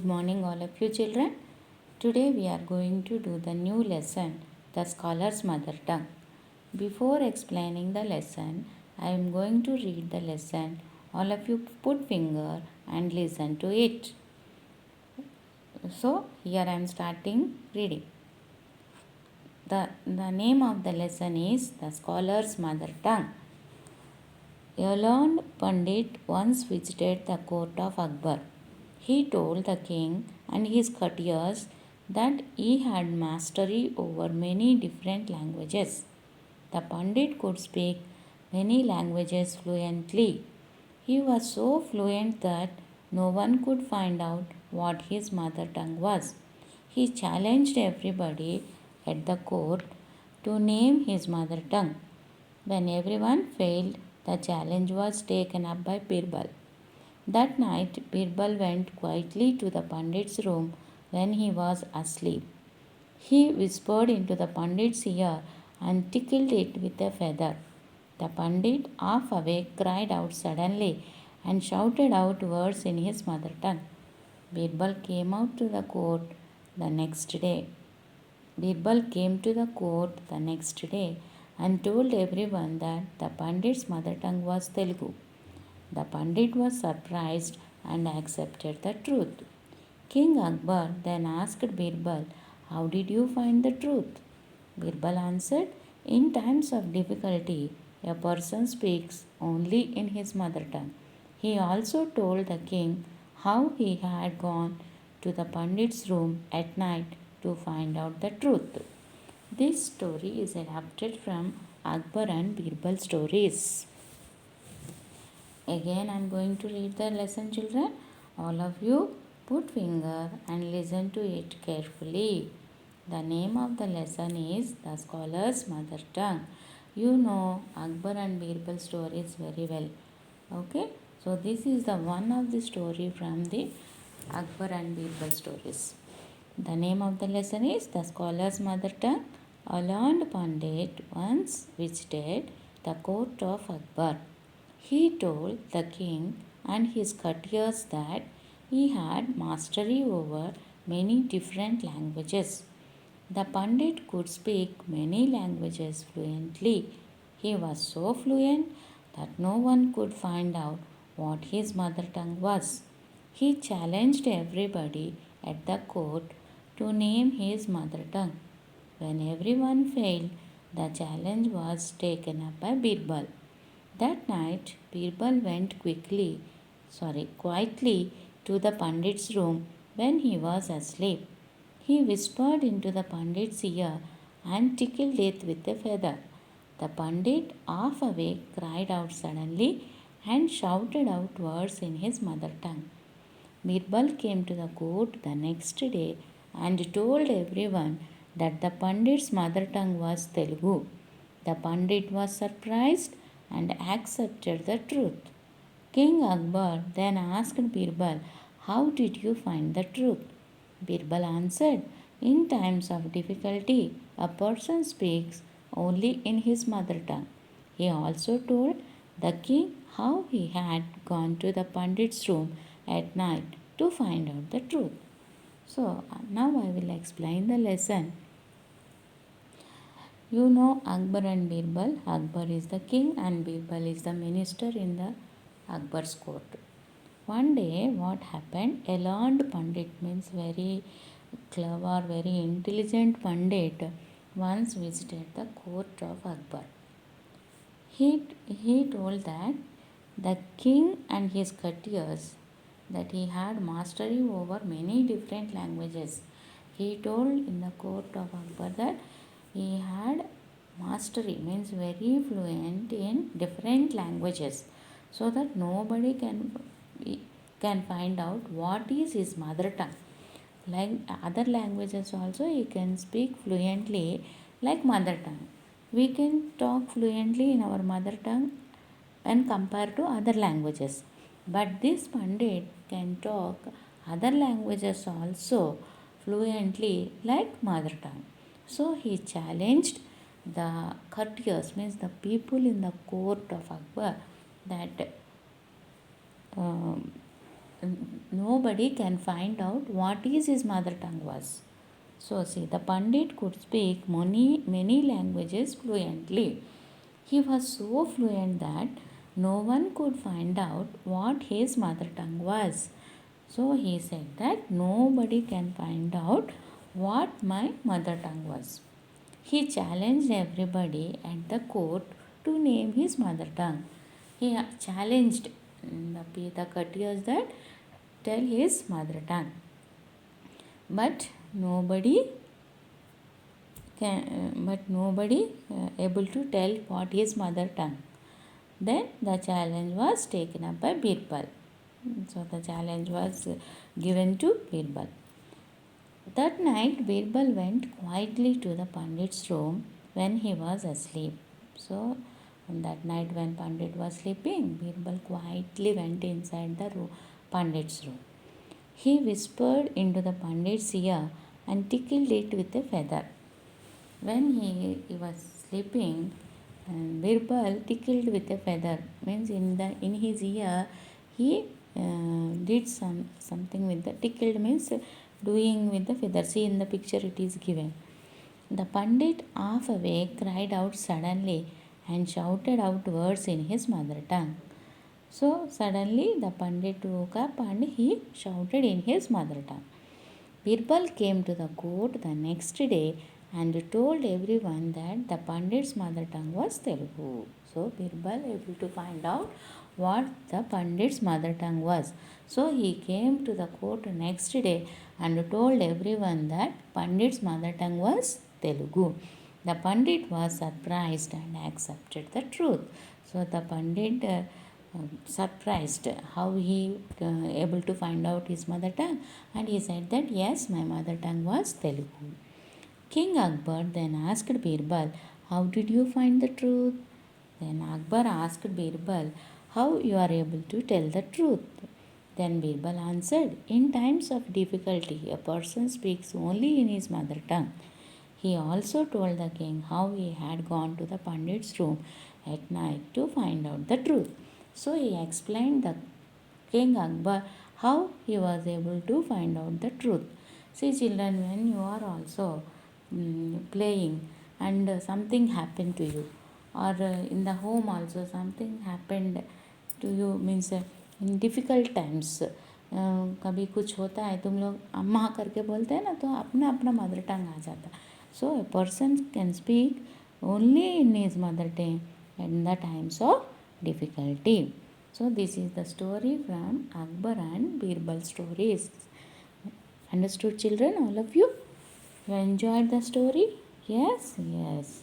morning, all of you children. Today we are going to do the new lesson, The Scholar's Mother Tongue. Before explaining the lesson, I am going to read the lesson. All of you put finger and listen to it. So, here I am starting reading. The name of the lesson is The Scholar's Mother Tongue. A learned Pandit once visited the court of Akbar. He told the king and his courtiers that he had mastery over many different languages. The Pandit could speak many languages fluently. He was so fluent that no one could find out what his mother tongue was. He challenged everybody at the court to name his mother tongue. When everyone failed, the challenge was taken up by Birbal. That night, Birbal went quietly to the Pandit's room when he was asleep. He whispered into the Pandit's ear and tickled it with a feather. The Pandit, half awake, cried out suddenly and shouted out words in his mother tongue. Birbal came out to the court the next day. Birbal came to the court the next day and told everyone that the Pandit's mother tongue was Telugu. The Pandit was surprised and accepted the truth. King Akbar then asked Birbal, "How did you find the truth?" Birbal answered, "In times of difficulty, a person speaks only in his mother tongue." He also told the king how he had gone to the Pandit's room at night to find out the truth. This story is adapted from Akbar and Birbal stories. Again, I am going to read the lesson, children. All of you put finger and listen to it carefully. The name of the lesson is The Scholar's Mother Tongue. You know Akbar and Birbal stories very well. Okay, so this is the one of the story from the Akbar and Birbal stories. The name of the lesson is The Scholar's Mother Tongue. A learned Pandit once visited the court of Akbar. He told the king and his courtiers that he had mastery over many different languages. The Pandit could speak many languages fluently. He was so fluent that no one could find out what his mother tongue was. He challenged everybody at the court to name his mother tongue. When everyone failed, the challenge was taken up by Birbal. That night, Birbal went quietly to the Pandit's room when he was asleep. He whispered into the Pandit's ear and tickled it with a feather. The Pandit, half awake, cried out suddenly and shouted out words in his mother tongue. Birbal came to the court the next day and told everyone that the Pandit's mother tongue was Telugu. The Pandit was surprised and accepted the truth. King Akbar then asked Birbal, "How did you find the truth?" Birbal answered, "In times of difficulty, a person speaks only in his mother tongue." He also told the king how he had gone to the Pandit's room at night to find out the truth. So, now I will explain the lesson. You know Akbar and Birbal. Akbar is the king and Birbal is the minister in the Akbar's court. One day, what happened? A learned Pandit, means very clever, very intelligent Pandit, once visited the court of Akbar. He told that the king and his courtiers that he had mastery over many different languages. He told in the court of Akbar that he had mastery, means very fluent in different languages, so that nobody can find out what is his mother tongue. Like other languages also he can speak fluently like mother tongue. We can talk fluently in our mother tongue when compared to other languages. But this Pandit can talk other languages also fluently like mother tongue. So he challenged the courtiers, means the people in the court of Akbar, that nobody can find out what is his mother tongue was. So see, the Pandit could speak many languages fluently. He was so fluent that no one could find out what his mother tongue was. So he said that nobody can find out what my mother tongue was. He challenged everybody at the court to name his mother tongue. He challenged the courtiers that tell his mother tongue. But nobody able to tell what is mother tongue. Then the challenge was taken up by Birbal. So the challenge was given to Birbal. That night Birbal went quietly to the Pandit's room when he was asleep. So on that night when Pandit was sleeping, Birbal quietly went inside the Pandit's room. He whispered into the Pandit's ear and tickled it with a feather. When he was sleeping, Birbal tickled with a feather. Means in his ear he did something with the tickled means doing with the feather. See in the picture it is given. The Pandit, half awake, cried out suddenly and shouted out words in his mother tongue. So suddenly the Pandit woke up and he shouted in his mother tongue. Birbal came to the court the next day and told everyone that the Pandit's mother tongue was Telugu. So Birbal able to find out what the Pandit's mother tongue was. So he came to the court next day and told everyone that Pandit's mother tongue was Telugu. The Pandit was surprised and accepted the truth. So the Pandit surprised how he able to find out his mother tongue, and he said that yes, my mother tongue was Telugu. King Akbar then asked Birbal, how did you find the truth? Then Akbar asked Birbal, how you are able to tell the truth? Then Birbal answered, in times of difficulty a person speaks only in his mother tongue. He also told the king how he had gone to the Pandit's room at night to find out the truth. So he explained the King Akbar how he was able to find out the truth. See children, when you are also playing and something happened to you, or in the home also something happened to you, means in difficult times कभी कुछ होता है, तुम लोग अम्मा करके बोलते हैं ना, तो अपना अपना मदर टंग आ जाता है. So a person can speak only in his mother tongue in the times of difficulty. So this is the story from Akbar and Birbal stories. Understood children, all of you? You enjoyed the story? Yes, yes.